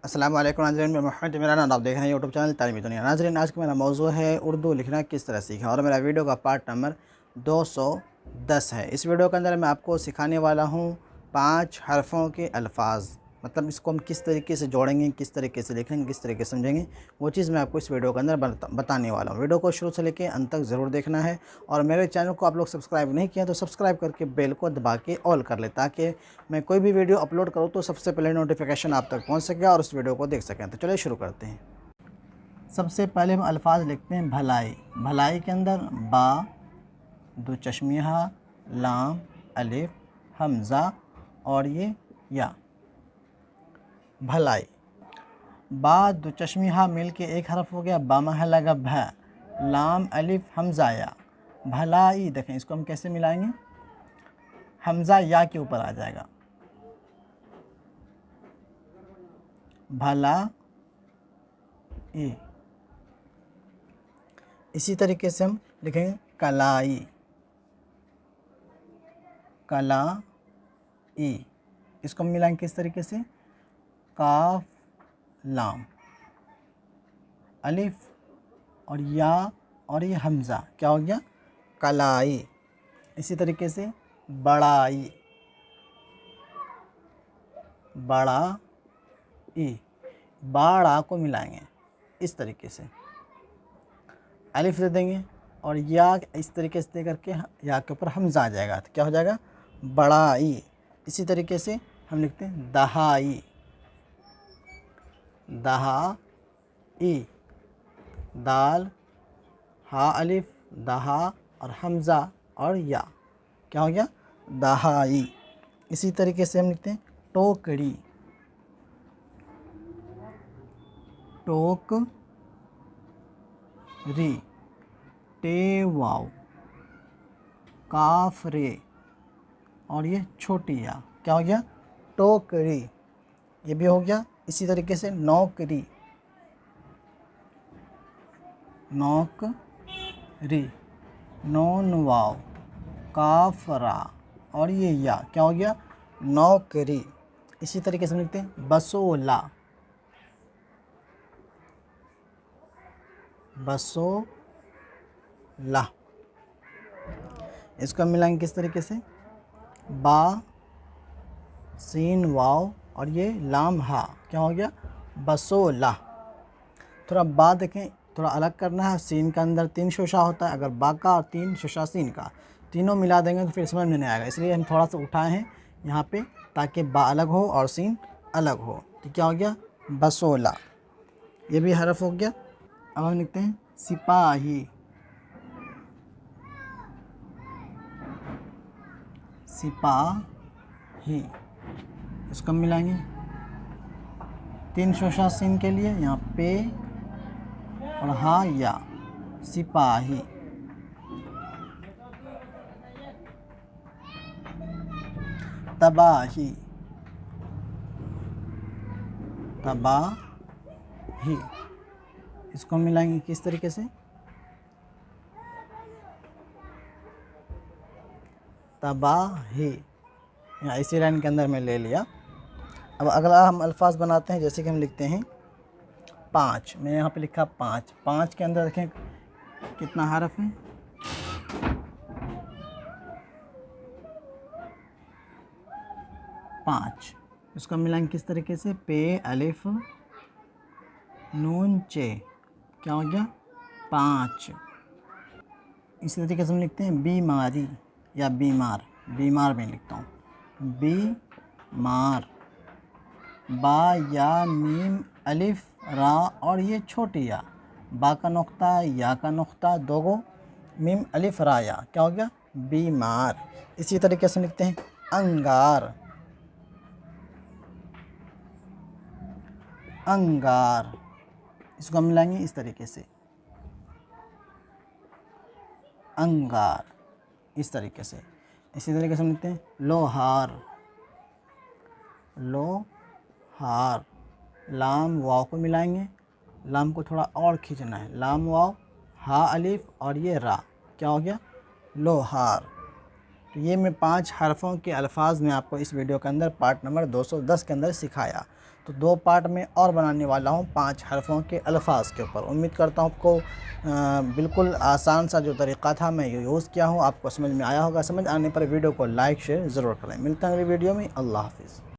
अस्सलाम वालेकुम नाज़रीन, मैं मोहम्मद इमरान और आप देख रहे हैं यूट्यूब चैनल तालीमी दुनिया। नाज़रीन, आज का मेरा मौजू है उर्दू लिखना किस तरह सीखें और मेरा वीडियो का पार्ट नंबर 210 है। इस वीडियो के अंदर मैं आपको सिखाने वाला हूँ 5 हरफ़ों के अल्फाज, मतलब इसको हम किस तरीके से जोड़ेंगे, किस तरीके से लिखेंगे, किस तरीके से समझेंगे, वो चीज़ मैं आपको इस वीडियो के अंदर बताने वाला हूँ। वीडियो को शुरू से लेकर अंत तक ज़रूर देखना है और मेरे चैनल को आप लोग सब्सक्राइब नहीं किया तो सब्सक्राइब करके बेल को दबा के ऑल कर ले, ताकि मैं कोई भी वीडियो अपलोड करूँ तो सबसे पहले नोटिफिकेशन आप तक पहुँच सके और उस वीडियो को देख सकें। तो चलिए शुरू करते हैं। सबसे पहले हम अल्फाज लिखते हैं भलाई। भलाई के अंदर बा, दो चश्मिया, लाम, अलिफ, हमज़ा और ये या। भलाई, बा दो चश्मिया मिल के एक हरफ हो गया, बा में लगा भ, लाम अलिफ हमज़ा या। भलाई, देखें इसको हम कैसे मिलाएंगे, हमज़ा या के ऊपर आ जाएगा, भला ई। इसी तरीके से हम लिखेंगे कलाई, कला ई। इसको हम मिलाएंगे किस तरीके से, काफ लाम अलिफ और या और ये हमज़ा, क्या हो गया, कलाई। इसी तरीके से बड़ाई, बड़ा ई। बाड़ा को मिलाएंगे इस तरीके से, अलिफ दे देंगे और या इस तरीके से दे करके या के ऊपर हमज़ा आ जाएगा, तो क्या हो जाएगा, बड़ाई। इसी तरीके से हम लिखते हैं दहाई, दहा ई, दाल हा अलिफ, दहा और हमज़ा और या, क्या हो गया, दहाई। इसी तरीके से हम लिखते हैं टोकरी, टोक री, टे वाव, काफ रे और ये छोटी या, क्या हो गया, टोकरी। ये भी हो गया। इसी तरीके से नौकरी, नौकरी, नौन वाव, काफ रा और ये या, क्या हो गया, नौकरी। इसी तरीके से हम लिखते हैं बसोला, बसोला। इसको हम मिलाएंगे किस तरीके से, बा सीन वाव और ये लाम हा, क्या हो गया, बसोला। थोड़ा बा देखें, थोड़ा अलग करना है। सीन के अंदर 3 शोशा होता है, अगर बा का और 3 शोशा सीन का, तीनों मिला देंगे तो फिर समझ में नहीं आएगा, इसलिए हम थोड़ा सा उठाए हैं यहाँ पे ताकि बा अलग हो और सीन अलग हो। तो क्या हो गया, बसोला। ये भी हरफ हो गया। अब हम लिखते हैं सिपाही, सिपाही। इसको हम मिलाएंगे 3 शोशा सीन के लिए, यहाँ पे और हा या, सिपाही। तबाही, तबाही। इसको हम मिलाएंगे किस तरीके से, तबाही। यहाँ इसी लाइन के अंदर मैं ले लिया। अब अगला हम अल्फाज बनाते हैं, जैसे कि हम लिखते हैं 5। मैंने यहाँ पे लिखा 5। 5 के अंदर देखें कितना हरफ है, 5। इसको मिलाएंगे किस तरीके से, पे अलिफ नून चे, क्या हो गया, 5। इसी तरीके से हम लिखते हैं बीमारी या बीमार, बीमार में लिखता हूँ, बीमार। बा या मीम अलिफ रा और ये छोटी या, बा का नुक्ता या का नुक्ता, दोगो मीम अलिफ रा या, क्या हो गया, बीमार। इसी तरीके से लिखते हैं अंगार, अंगार। इसको हम मिलाएंगे इस तरीके से, अंगार, इस तरीके से। इसी तरीके से हम लिखते हैं लोहार, लोहार। लाम वाव को मिलाएंगे, लाम को थोड़ा और खींचना है, लाम वाव हा अलिफ और ये रा, क्या हो गया, लोहार। तो ये मैं 5 हरफ़ों के अल्फाज में आपको इस वीडियो के अंदर पार्ट नंबर 210 के अंदर सिखाया। तो 2 पार्ट में और बनाने वाला हूँ 5 हरफ़ों के अल्फाज के ऊपर। उम्मीद करता हूँ आपको बिल्कुल आसान सा जो तरीक़ा था मैं यूज़ किया हूँ, आपको समझ में आया होगा। समझ आने पर वीडियो को लाइक शेयर ज़रूर करें। मिलते हैं अगली वीडियो में। अल्लाह हाफ़िज़।